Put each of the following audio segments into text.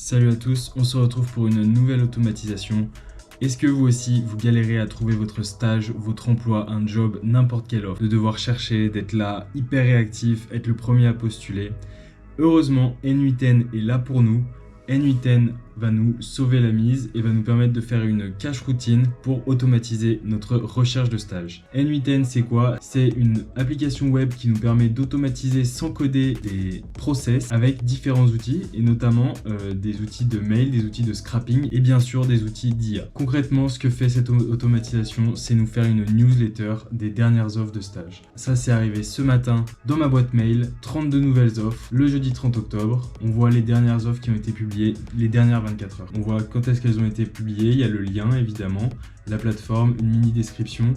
Salut à tous, on se retrouve pour une nouvelle automatisation. Est-ce que vous aussi, vous galérez à trouver votre stage, votre emploi, un job, n'importe quelle offre, de devoir chercher, d'être là, hyper réactif, être le premier à postuler? Heureusement, N8N est là pour nous. N8N va nous sauver la mise et va nous permettre de faire une cache routine pour automatiser notre recherche de stage. N8N, c'est quoi? C'est une application web qui nous permet d'automatiser sans coder des process avec différents outils et notamment des outils de mail, des outils de scrapping et bien sûr des outils d'IA. Concrètement, ce que fait cette automatisation, c'est nous faire une newsletter des dernières offres de stage. Ça, c'est arrivé ce matin dans ma boîte mail, 32 nouvelles offres, le jeudi 30 octobre. On voit les dernières offres qui ont été publiées, les dernières 24 heures. On voit quand est-ce qu'elles ont été publiées, il y a le lien évidemment, la plateforme, une mini description.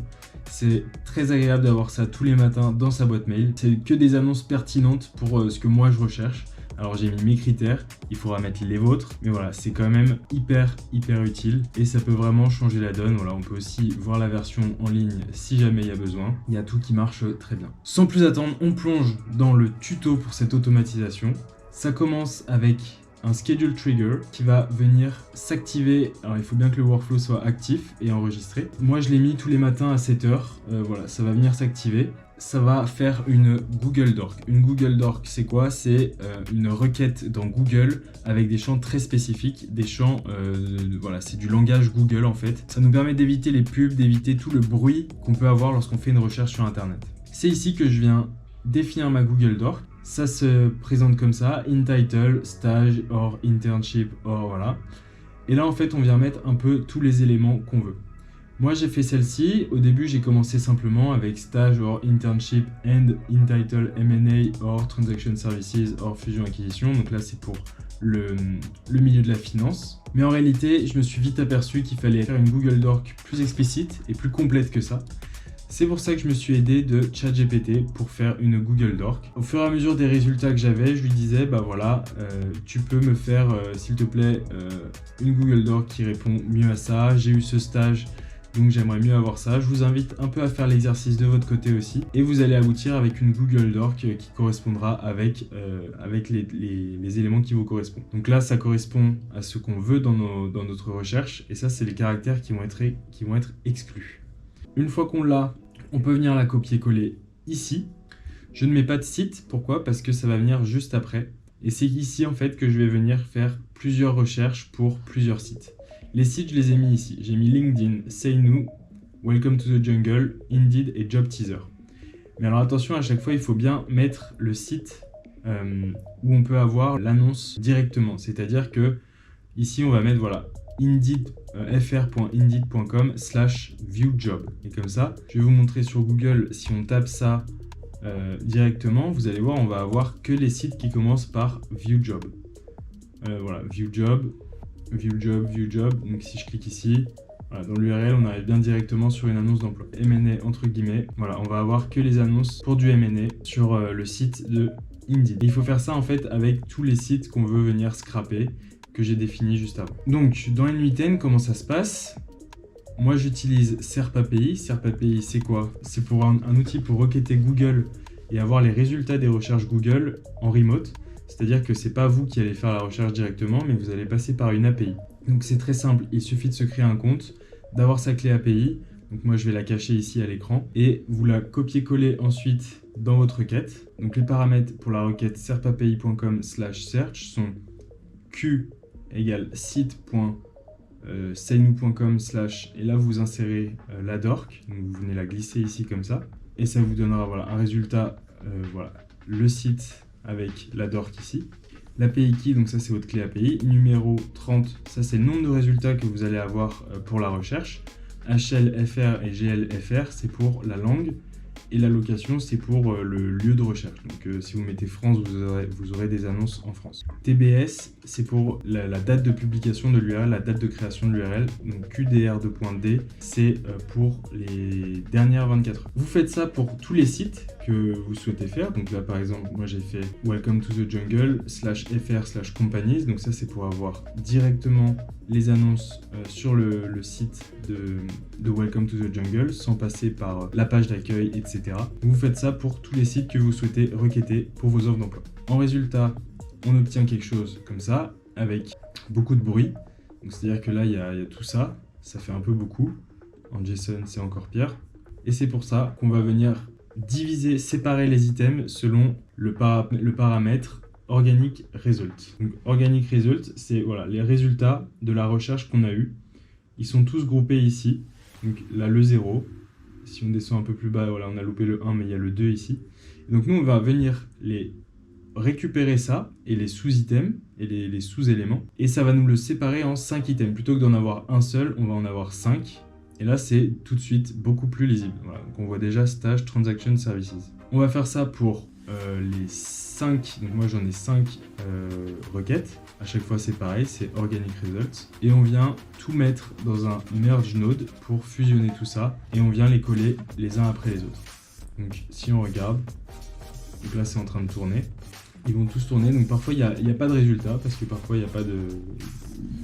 C'est très agréable d'avoir ça tous les matins dans sa boîte mail. C'est que des annonces pertinentes pour ce que moi je recherche. Alors j'ai mis mes critères, il faudra mettre les vôtres, mais voilà, c'est quand même hyper utile et ça peut vraiment changer la donne. Voilà, on peut aussi voir la version en ligne si jamais il y a besoin. Il y a tout qui marche très bien. Sans plus attendre, on plonge dans le tuto pour cette automatisation. Ça commence avec un schedule trigger qui va venir s'activer. Alors il faut bien que le workflow soit actif et enregistré. Moi je l'ai mis tous les matins à 7h. Voilà, ça va venir s'activer. Ça va faire une Google Doc. Une Google Doc, c'est quoi? C'est une requête dans Google avec des champs très spécifiques, des champs, voilà, c'est du langage Google en fait. Ça nous permet d'éviter les pubs, d'éviter tout le bruit qu'on peut avoir lorsqu'on fait une recherche sur Internet. C'est ici que je viens définir ma Google Doc. Ça se présente comme ça, in title, stage, or internship, or voilà. Et là en fait on vient mettre un peu tous les éléments qu'on veut. Moi j'ai fait celle-ci, au début j'ai commencé simplement avec stage or internship and in title M&A or transaction services or fusion acquisition. Donc là c'est pour le milieu de la finance. Mais en réalité je me suis vite aperçu qu'il fallait faire une Google Doc plus explicite et plus complète que ça. C'est pour ça que je me suis aidé de ChatGPT pour faire une Google Doc. Au fur et à mesure des résultats que j'avais, je lui disais, bah voilà, tu peux me faire, s'il te plaît, une Google Doc qui répond mieux à ça. J'ai eu ce stage, donc j'aimerais mieux avoir ça. Je vous invite un peu à faire l'exercice de votre côté aussi. Et vous allez aboutir avec une Google Doc qui correspondra avec les éléments qui vous correspondent. Donc là, ça correspond à ce qu'on veut dans notre recherche. Et ça, c'est les caractères qui vont être exclus. Une fois qu'on l'a, on peut venir la copier-coller ici. Je ne mets pas de site, pourquoi? Parce que ça va venir juste après. Et c'est ici en fait que je vais venir faire plusieurs recherches pour plusieurs sites. Les sites, je les ai mis ici. J'ai mis LinkedIn, Say-Nous, Welcome to the Jungle, Indeed et Job Teaser. Mais alors attention, à chaque fois, il faut bien mettre le site où on peut avoir l'annonce directement. C'est-à-dire que ici, on va mettre, voilà, fr.indeed.com/viewjob. Et comme ça, je vais vous montrer sur Google, si on tape ça directement, vous allez voir, on va avoir que les sites qui commencent par viewjob. Voilà, viewjob. Donc si je clique ici, voilà, dans l'URL, on arrive bien directement sur une annonce d'emploi. M&A entre guillemets. Voilà, on va avoir que les annonces pour du M&A sur le site de Indeed. Et il faut faire ça en fait avec tous les sites qu'on veut venir scraper, que j'ai défini juste avant. Donc dans N8N, comment ça se passe? Moi j'utilise SERP API. SERP API, c'est quoi? C'est pour un outil pour requêter Google et avoir les résultats des recherches Google en remote. C'est-à-dire que c'est pas vous qui allez faire la recherche directement, mais vous allez passer par une API. Donc c'est très simple, il suffit de se créer un compte, d'avoir sa clé API. Donc moi je vais la cacher ici à l'écran et vous la copiez-coller ensuite dans votre requête. Donc les paramètres pour la requête serpapi.com/search sont q égale site.saynou.com/ et là vous insérez la dork, donc vous venez la glisser ici comme ça et ça vous donnera voilà, un résultat, voilà, le site avec la dork ici. L'API key, donc ça c'est votre clé API, numéro 30, ça c'est le nombre de résultats que vous allez avoir pour la recherche, HLFR et GLFR c'est pour la langue, et la location c'est pour le lieu de recherche. Donc si vous mettez France, vous aurez des annonces en France. TBS c'est pour la date de publication de l'URL, la date de création de l'URL. Donc QDR2.D c'est pour les dernières 24 heures. Vous faites ça pour tous les sites que vous souhaitez faire. Donc là par exemple moi j'ai fait Welcome to the Jungle /fr/companies. Donc ça c'est pour avoir directement les annonces sur le site de Welcome to the Jungle sans passer par la page d'accueil, etc. Vous faites ça pour tous les sites que vous souhaitez requêter pour vos offres d'emploi. En résultat, on obtient quelque chose comme ça avec beaucoup de bruit. Donc c'est-à-dire que là, il y a tout ça. Ça fait un peu beaucoup. En JSON, c'est encore pire. Et c'est pour ça qu'on va venir diviser, séparer les items selon le paramètre Organic Result. Donc Organic Result, c'est voilà, les résultats de la recherche qu'on a eu. Ils sont tous groupés ici. Donc là, le 0. Si on descend un peu plus bas, voilà, on a loupé le 1, mais il y a le 2 ici. Et donc nous, on va venir récupérer ça et les sous-items et les sous-éléments. Et ça va nous le séparer en 5 items. Plutôt que d'en avoir un seul, on va en avoir 5. Et là, c'est tout de suite beaucoup plus lisible. Voilà, donc on voit déjà Stage, Transaction, Services. On va faire ça pour les 5. Donc moi, j'en ai 5 requêtes. À chaque fois, c'est pareil, c'est Organic Results. Et on vient tout mettre dans un Merge Node pour fusionner tout ça. Et on vient les coller les uns après les autres. Donc si on regarde, donc là, c'est en train de tourner. Ils vont tous tourner, donc parfois il n'y a pas de résultat, parce que parfois il n'y a pas de...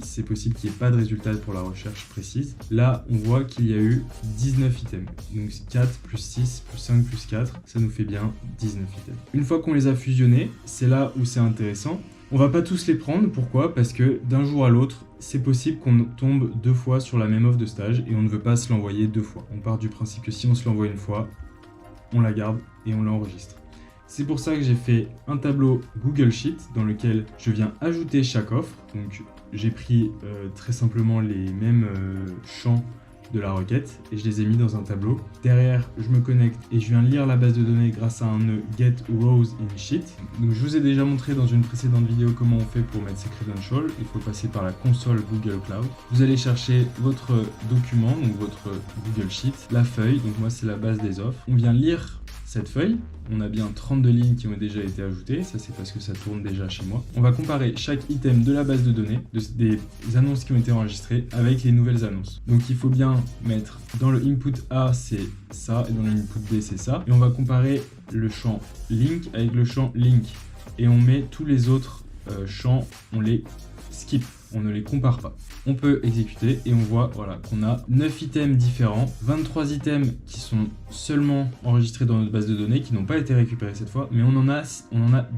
C'est possible qu'il n'y ait pas de résultat pour la recherche précise. Là, on voit qu'il y a eu 19 items. Donc 4 plus 6 plus 5 plus 4, ça nous fait bien 19 items. Une fois qu'on les a fusionnés, c'est là où c'est intéressant. On va pas tous les prendre, pourquoi? Parce que d'un jour à l'autre, c'est possible qu'on tombe 2 fois sur la même offre de stage et on ne veut pas se l'envoyer 2 fois. On part du principe que si on se l'envoie une fois, on la garde et on l'enregistre. C'est pour ça que j'ai fait un tableau Google Sheet dans lequel je viens ajouter chaque offre. Donc j'ai pris très simplement les mêmes champs de la requête et je les ai mis dans un tableau. Derrière, je me connecte et je viens lire la base de données grâce à un nœud Get Rows in Sheet. Donc je vous ai déjà montré dans une précédente vidéo comment on fait pour mettre ses credentials. Il faut passer par la console Google Cloud. Vous allez chercher votre document, donc votre Google Sheet, la feuille, donc moi c'est la base des offres. On vient lire cette feuille, on a bien 32 lignes qui ont déjà été ajoutées, ça c'est parce que ça tourne déjà chez moi. On va comparer chaque item de la base de données, des annonces qui ont été enregistrées avec les nouvelles annonces. Donc il faut bien mettre dans le input A c'est ça et dans le input B c'est ça. Et on va comparer le champ link avec le champ link. Et on met tous les autres champs, on les skip, on ne les compare pas. On peut exécuter et on voit voilà, qu'on a 9 items différents, 23 items qui sont seulement enregistrés dans notre base de données, qui n'ont pas été récupérés cette fois, mais on en a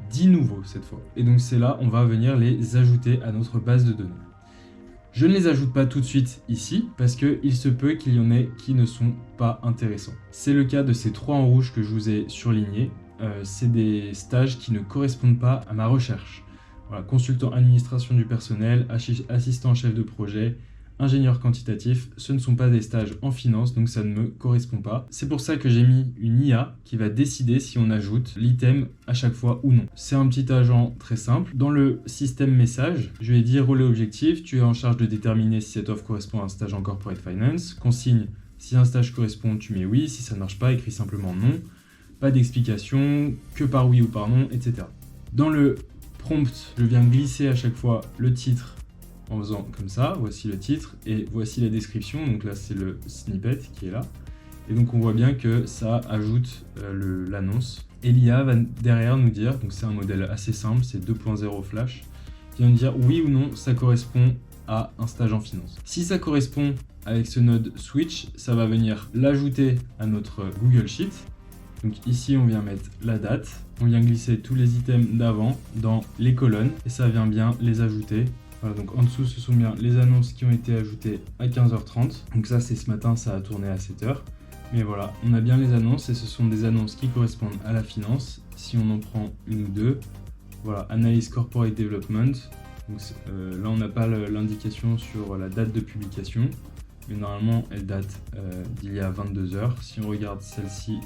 10 nouveaux cette fois. Et donc c'est là, on va venir les ajouter à notre base de données. Je ne les ajoute pas tout de suite ici, parce qu'il se peut qu'il y en ait qui ne sont pas intéressants. C'est le cas de ces 3 en rouge que je vous ai surlignés. C'est des stages qui ne correspondent pas à ma recherche. Voilà, consultant administration du personnel, assistant chef de projet, ingénieur quantitatif, ce ne sont pas des stages en finance, donc ça ne me correspond pas. C'est pour ça que j'ai mis une IA qui va décider si on ajoute l'item à chaque fois ou non. C'est un petit agent très simple. Dans le système message, je vais dire relais objectif, tu es en charge de déterminer si cette offre correspond à un stage en corporate finance. Consigne, si un stage correspond, tu mets oui, si ça ne marche pas, écris simplement non. Pas d'explication, que par oui ou par non, etc. Dans le prompt, je viens glisser à chaque fois le titre en faisant comme ça, voici le titre et voici la description, donc là c'est le snippet qui est là. Et donc on voit bien que ça ajoute l'annonce. Et l'IA va derrière nous dire, donc c'est un modèle assez simple, c'est 2.0 Flash, qui vient nous dire oui ou non, ça correspond à un stage en finance. Si ça correspond avec ce node switch, ça va venir l'ajouter à notre Google Sheet. Donc ici, on vient mettre la date, on vient glisser tous les items d'avant dans les colonnes et ça vient bien les ajouter. Voilà, donc en dessous, ce sont bien les annonces qui ont été ajoutées à 15h30. Donc ça, c'est ce matin, ça a tourné à 7h. Mais voilà, on a bien les annonces et ce sont des annonces qui correspondent à la finance. Si on en prend une ou deux, voilà, analyse corporate development. Donc, là, on n'a pas l'indication sur la date de publication, mais normalement, elle date d'il y a 22 heures. Si on regarde celle-ci,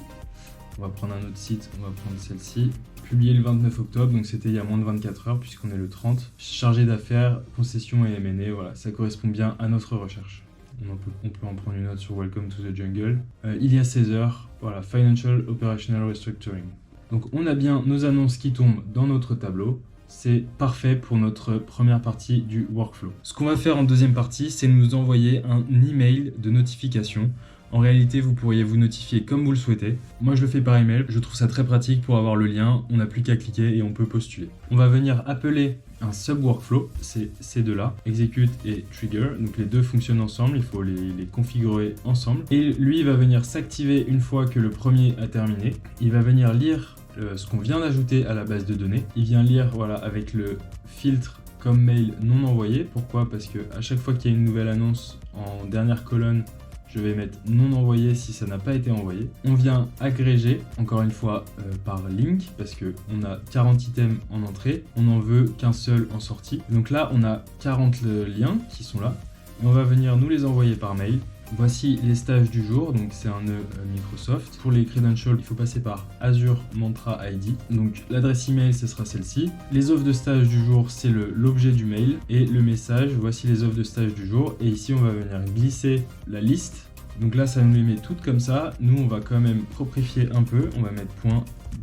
on va prendre un autre site, on va prendre celle-ci. Publié le 29 octobre, donc c'était il y a moins de 24 heures puisqu'on est le 30. Chargé d'affaires, concession et M&A, voilà, ça correspond bien à notre recherche. On peut en prendre une autre sur Welcome to the Jungle. Il y a 16 heures, voilà, Financial Operational Restructuring. Donc on a bien nos annonces qui tombent dans notre tableau. C'est parfait pour notre première partie du workflow. Ce qu'on va faire en deuxième partie, c'est nous envoyer un email de notification. En réalité, vous pourriez vous notifier comme vous le souhaitez. Moi, je le fais par email. Je trouve ça très pratique pour avoir le lien. On n'a plus qu'à cliquer et on peut postuler. On va venir appeler un sub-workflow. C'est ces deux-là, execute et trigger. Donc les deux fonctionnent ensemble. Il faut les configurer ensemble. Et lui, il va venir s'activer une fois que le premier a terminé. Il va venir lire ce qu'on vient d'ajouter à la base de données. Il vient lire voilà, avec le filtre comme mail non envoyé. Pourquoi? Parce que à chaque fois qu'il y a une nouvelle annonce, en dernière colonne, je vais mettre non envoyé si ça n'a pas été envoyé. On vient agréger, encore une fois, par link, parce qu'on a 40 items en entrée, on n'en veut qu'un seul en sortie. Donc là, on a 40 liens qui sont là, et on va venir nous les envoyer par mail. Voici les stages du jour, donc c'est un nœud Microsoft. Pour les credentials, il faut passer par Azure Mantra ID. Donc l'adresse email, ce sera celle-ci. Les offres de stage du jour, c'est l'objet du mail. Et le message, voici les offres de stage du jour. Et ici, on va venir glisser la liste. Donc là, ça nous les met toutes comme ça. Nous, on va quand même proprifier un peu. On va mettre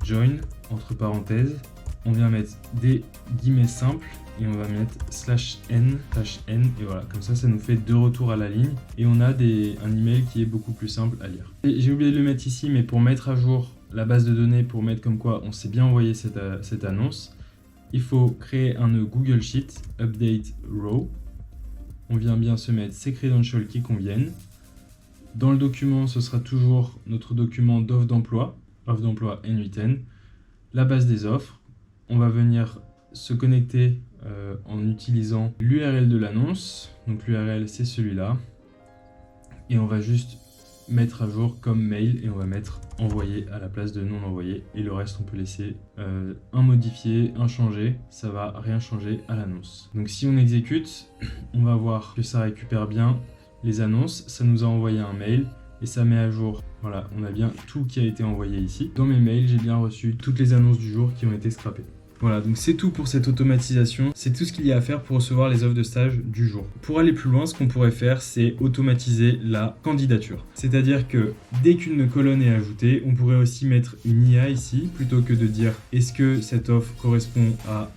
.join, entre parenthèses. On vient mettre des guillemets simples. Et on va mettre /n, et voilà, comme ça nous fait 2 retours à la ligne et on a un email qui est beaucoup plus simple à lire. J'ai oublié de le mettre ici, mais pour mettre à jour la base de données, pour mettre comme quoi on s'est bien envoyé cette annonce, il faut créer un nœud Google Sheet, update row. On vient bien se mettre ces credentials qui conviennent. Dans le document, ce sera toujours notre document d'offre d'emploi N8N, la base des offres. On va venir se connecter en utilisant l'URL de l'annonce. Donc l'URL, c'est celui-là. Et on va juste mettre à jour comme mail et on va mettre envoyé à la place de non envoyé. Et le reste, on peut laisser un modifié, un changé. Ça va rien changer à l'annonce. Donc si on exécute, on va voir que ça récupère bien les annonces. Ça nous a envoyé un mail et ça met à jour. Voilà, on a bien tout qui a été envoyé ici. Dans mes mails, j'ai bien reçu toutes les annonces du jour qui ont été scrappées. Voilà, donc c'est tout pour cette automatisation. C'est tout ce qu'il y a à faire pour recevoir les offres de stage du jour. Pour aller plus loin, ce qu'on pourrait faire, c'est automatiser la candidature. C'est-à-dire que dès qu'une colonne est ajoutée, on pourrait aussi mettre une IA ici, plutôt que de dire est-ce que cette offre correspond à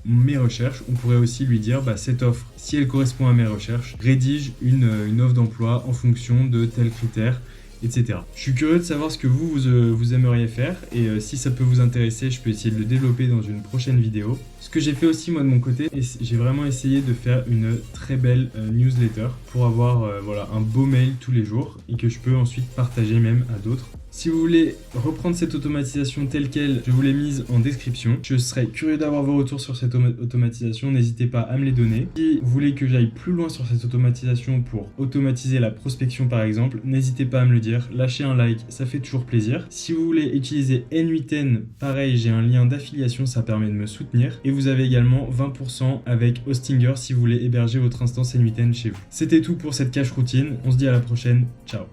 mes recherches, on pourrait aussi lui dire cette offre, si elle correspond à mes recherches, rédige une offre d'emploi en fonction de tels critères, etc. Je suis curieux de savoir ce que vous aimeriez faire et si ça peut vous intéresser, je peux essayer de le développer dans une prochaine vidéo. Ce que j'ai fait aussi moi de mon côté, j'ai vraiment essayé de faire une très belle newsletter pour avoir un beau mail tous les jours et que je peux ensuite partager même à d'autres. Si vous voulez reprendre cette automatisation telle qu'elle, je vous l'ai mise en description. Je serais curieux d'avoir vos retours sur cette automatisation, n'hésitez pas à me les donner. Si vous voulez que j'aille plus loin sur cette automatisation pour automatiser la prospection par exemple, n'hésitez pas à me le dire, lâchez un like, ça fait toujours plaisir. Si vous voulez utiliser N8N, pareil, j'ai un lien d'affiliation, ça permet de me soutenir. Et vous avez également 20% avec Hostinger si vous voulez héberger votre instance N8N chez vous. C'était tout pour cette cache routine, on se dit à la prochaine, ciao.